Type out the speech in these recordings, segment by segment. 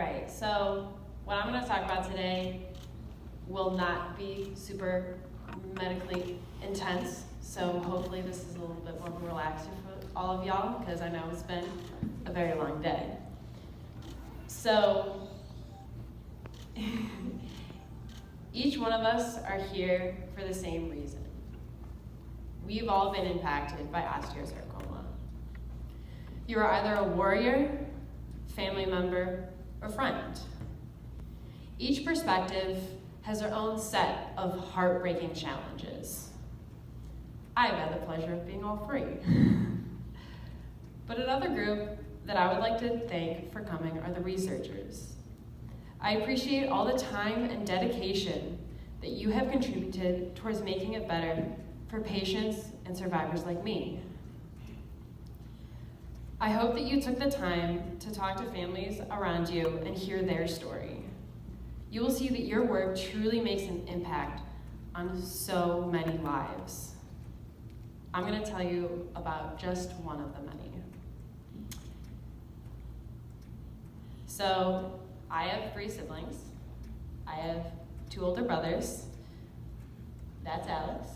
right, so what I'm going to talk about today will not be super medically intense, so hopefully this is a little bit more relaxing for all of y'all, because I know it's been a very long day. So, each one of us are here for the same reason. We've all been impacted by osteosarcoma. You are either a warrior, family member, or friend. Each perspective has their own set of heartbreaking challenges. I've had the pleasure of being all three. But another group that I would like to thank for coming are the researchers. I appreciate all the time and dedication that you have contributed towards making it better for patients and survivors like me. I hope that you took the time to talk to families around you and hear their story. You will see that your work truly makes an impact on so many lives. I'm going to tell you about just one of the many. So, I have 3 siblings. I have 2 older brothers. That's Alex,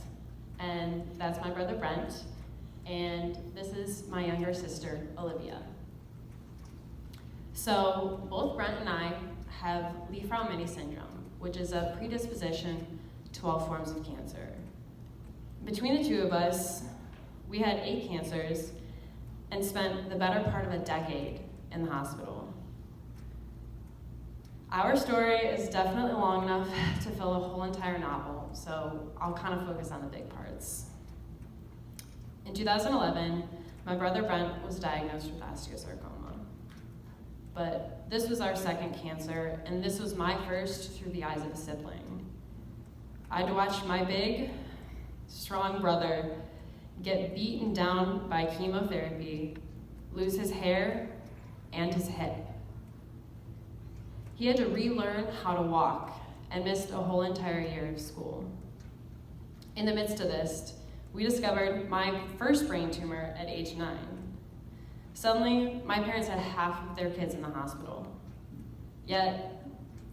and that's my brother Brent, and this is my younger sister, Olivia. So, both Brent and I have Ramer MIB syndrome, which is a predisposition to all forms of cancer. Between the 2 of us, we had 8 cancers and spent the better part of a decade in the hospital. Our story is definitely long enough to fill a whole entire novel, so I'll kind of focus on the big parts. In 2011, my brother Brent was diagnosed with osteosarcoma. But this was our second cancer, and this was my first through the eyes of a sibling. I had to watch my big, strong brother get beaten down by chemotherapy, lose his hair and his hip. He had to relearn how to walk and missed a whole entire year of school. In the midst of this, we discovered my first brain tumor at age 9. Suddenly, my parents had half of their kids in the hospital. Yet,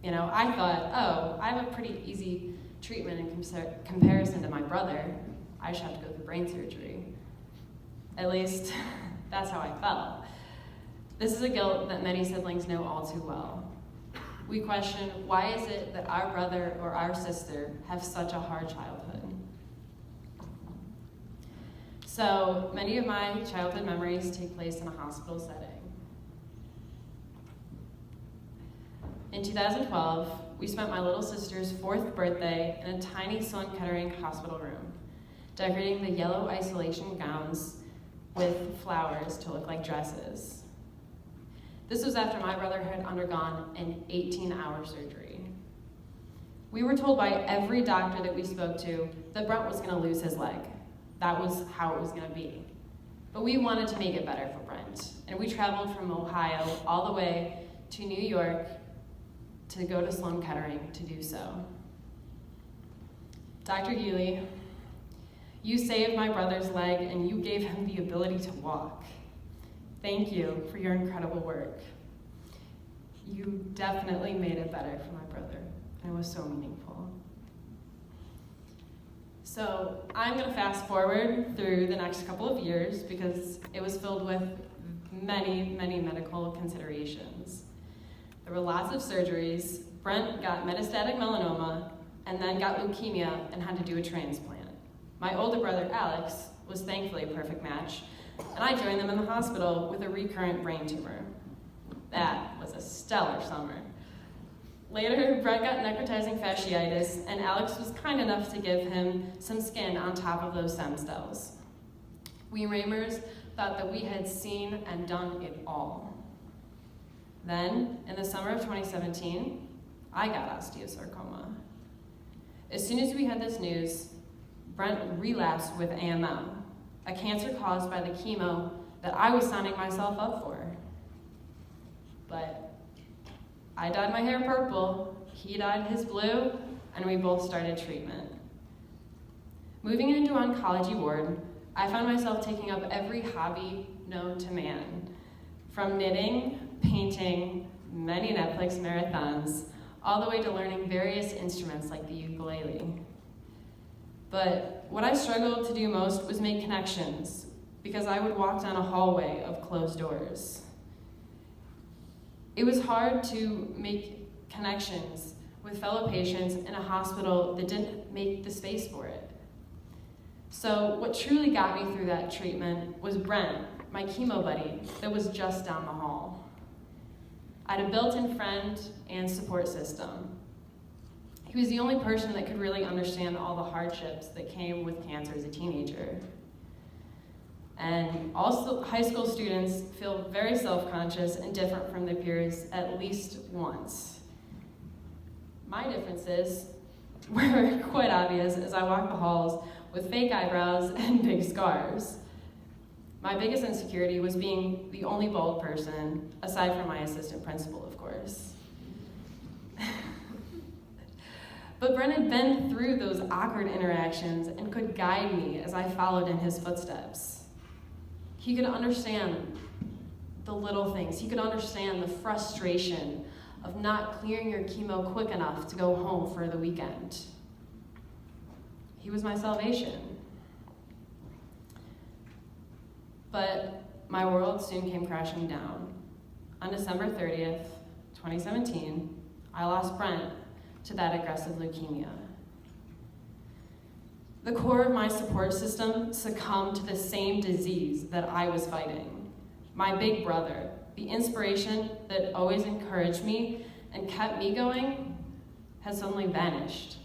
I thought, oh, I have a pretty easy treatment in comparison to my brother. I should have to go through brain surgery. At least, that's how I felt. This is a guilt that many siblings know all too well. We question, why is it that our brother or our sister have such a hard childhood? So many of my childhood memories take place in a hospital setting. In 2012, we spent my little sister's 4th birthday in a tiny Sloan Kettering hospital room, decorating the yellow isolation gowns with flowers to look like dresses. This was after my brother had undergone an 18-hour surgery. We were told by every doctor that we spoke to that Brent was going to lose his leg. That was how it was going to be. But we wanted to make it better for Brent, and we traveled from Ohio all the way to New York to go to Sloan Kettering to do so. Dr. Healy, you saved my brother's leg and you gave him the ability to walk. Thank you for your incredible work. You definitely made it better for my brother, and it was so meaningful. So I'm going to fast forward through the next couple of years because it was filled with many, many medical considerations. There were lots of surgeries. Brent got metastatic melanoma and then got leukemia and had to do a transplant. My older brother, Alex, was thankfully a perfect match, and I joined them in the hospital with a recurrent brain tumor. That was a stellar summer. Later, Brent got necrotizing fasciitis, and Alex was kind enough to give him some skin on top of those stem cells. We Ramers thought that we had seen and done it all. Then, in the summer of 2017, I got osteosarcoma. As soon as we had this news, Brent relapsed with AML, a cancer caused by the chemo that I was signing myself up for. But I dyed my hair purple, he dyed his blue, and we both started treatment. Moving into oncology ward, I found myself taking up every hobby known to man, from knitting, painting, many Netflix marathons, all the way to learning various instruments like the ukulele. But what I struggled to do most was make connections, because I would walk down a hallway of closed doors. It was hard to make connections with fellow patients in a hospital that didn't make the space for it. So what truly got me through that treatment was Brent, my chemo buddy, that was just down the hall. I had a built-in friend and support system. He was the only person that could really understand all the hardships that came with cancer as a teenager. And also, high school students feel very self-conscious and different from their peers at least once. My differences were quite obvious as I walked the halls with fake eyebrows and big scars. My biggest insecurity was being the only bald person, aside from my assistant principal, of course. But Brent had been through those awkward interactions and could guide me as I followed in his footsteps. He could understand the little things. He could understand the frustration of not clearing your chemo quick enough to go home for the weekend. He was my salvation. But my world soon came crashing down. On December 30th, 2017, I lost Brent to that aggressive leukemia. The core of my support system succumbed to the same disease that I was fighting. My big brother, the inspiration that always encouraged me and kept me going, has suddenly vanished.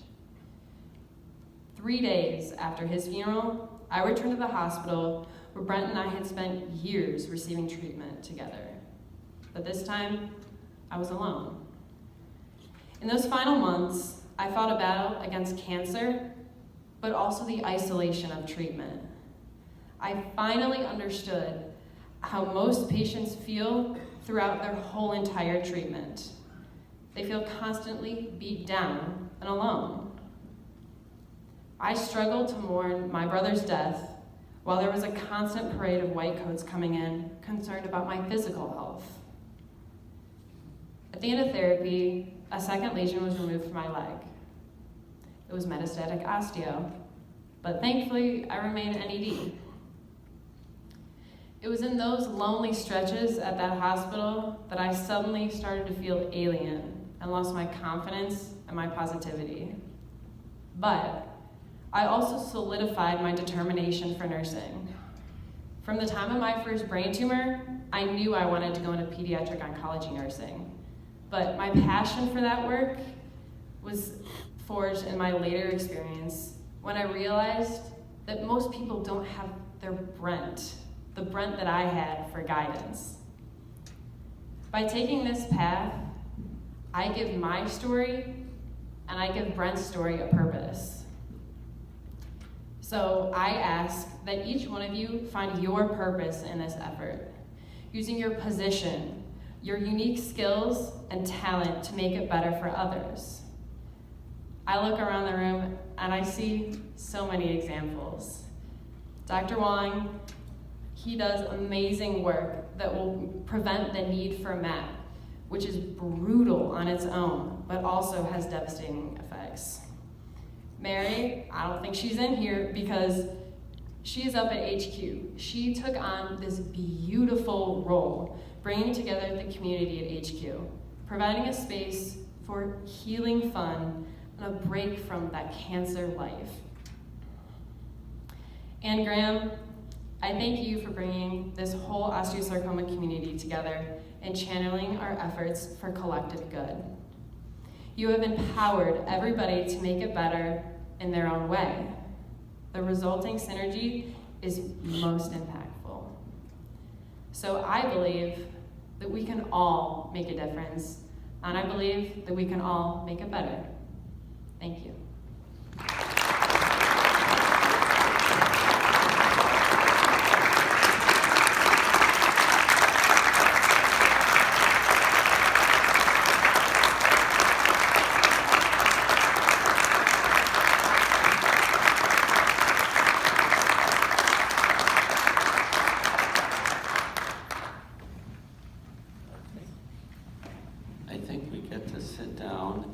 3 days after his funeral, I returned to the hospital where Brent and I had spent years receiving treatment together. But this time, I was alone. In those final months, I fought a battle against cancer, but also the isolation of treatment. I finally understood how most patients feel throughout their whole entire treatment. They feel constantly beat down and alone. I struggled to mourn my brother's death while there was a constant parade of white coats coming in, concerned about my physical health. At the end of therapy, a second lesion was removed from my leg. It was metastatic osteo, but thankfully I remain NED. It was in those lonely stretches at that hospital that I suddenly started to feel alien and lost my confidence and my positivity. But I also solidified my determination for nursing. From the time of my first brain tumor, I knew I wanted to go into pediatric oncology nursing. But my passion for that work was forged in my later experience when I realized that most people don't have their Brent, the Brent that I had for guidance. By taking this path, I give my story and I give Brent's story a purpose. So I ask that each one of you find your purpose in this effort, using your position, your unique skills and talent to make it better for others. I look around the room and I see so many examples. Dr. Wong, he does amazing work that will prevent the need for MAP, which is brutal on its own, but also has devastating effects. Mary, I don't think she's in here because she's up at HQ. She took on this beautiful role, bringing together the community at HQ, providing a space for healing fun and a break from that cancer life. And Graham, I thank you for bringing this whole osteosarcoma community together and channeling our efforts for collective good. You have empowered everybody to make it better in their own way. The resulting synergy is most impactful. So I believe that we can all make a difference, and I believe that we can all make it better. Thank you. I think we get to sit down